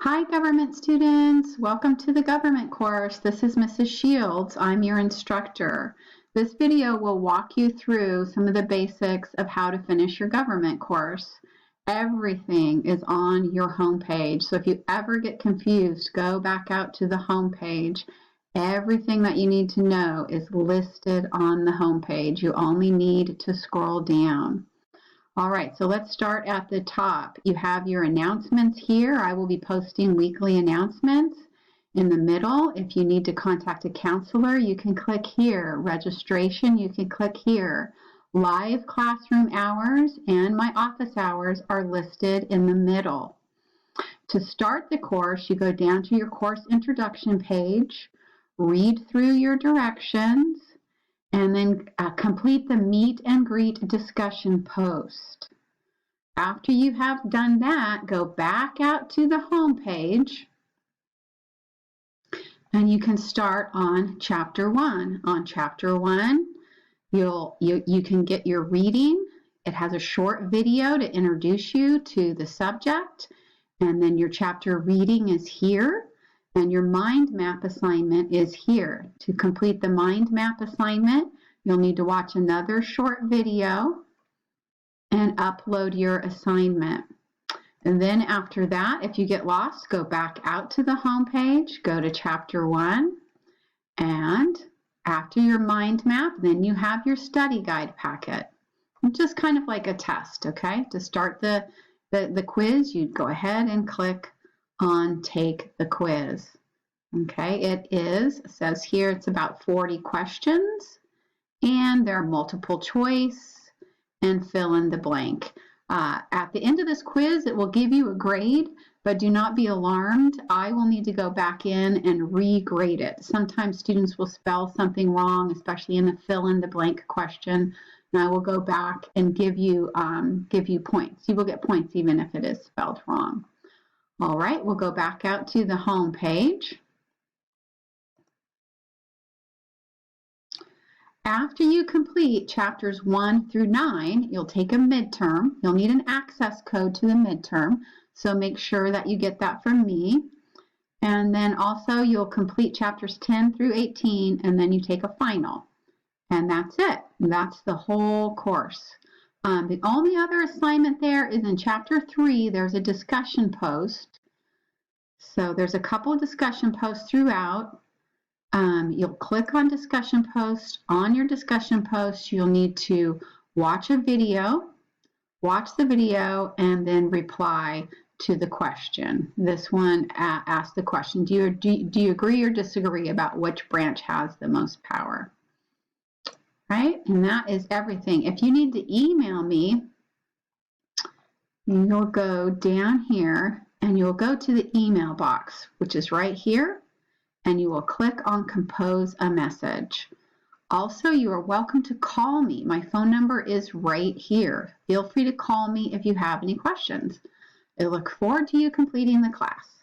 Hi, government students. Welcome to the government course. This is Mrs. Shields. I'm your instructor. This video will walk you through some of the basics of how to finish your government course. Everything is on your home page. So if you ever get confused, go back out to the home page. Everything that you need to know is listed on the home page. You only need to scroll down. All right, so let's start at the top. You have your announcements here. I will be posting weekly announcements. In the middle, if you need to contact a counselor, you can click here. Registration, you can click here. Live classroom hours and my office hours are listed in the middle. To start the course, you go down to your course introduction page, read through your directions, and then complete the meet and greet discussion post. After you have done that, go back out to the home page and you can start on chapter 1. On chapter 1, you can get your reading. It has a short video to introduce you to the subject, and then your chapter reading is here. And your mind map assignment is here. To complete the mind map assignment, you'll need to watch another short video and upload your assignment. And then after that, if you get lost, go back out to the home page, go to chapter 1, and after your mind map, then you have your study guide packet. Just kind of like a test, okay? To start the quiz, you'd go ahead and click on Take the Quiz. Okay, it says here it's about 40 questions, and they're multiple choice and fill in the blank. At the end of this quiz, it will give you a grade, but do not be alarmed. I will need to go back in and regrade it. Sometimes students will spell something wrong, especially in the fill in the blank question, and I will go back and give you points. You will get points even if it is spelled wrong. All right, we'll go back out to the home page. After you complete chapters 1 through 9, you'll take a midterm. You'll need an access code to the midterm, so make sure that you get that from me. And then also you'll complete chapters 10 through 18, and then you take a final. And that's it. That's the whole course. The only other assignment there is in chapter 3, there's a discussion post. So there's a couple of discussion posts throughout. You'll click on discussion post. On your discussion post, you'll need to watch a video, watch the video, and then reply to the question. This one asks the question, do you agree or disagree about which branch has the most power? Right? And that is everything. If you need to email me, you'll go down here and you'll go to the email box, which is right here, and you will click on compose a message. Also, you are welcome to call me. My phone number is right here. Feel free to call me if you have any questions. I look forward to you completing the class.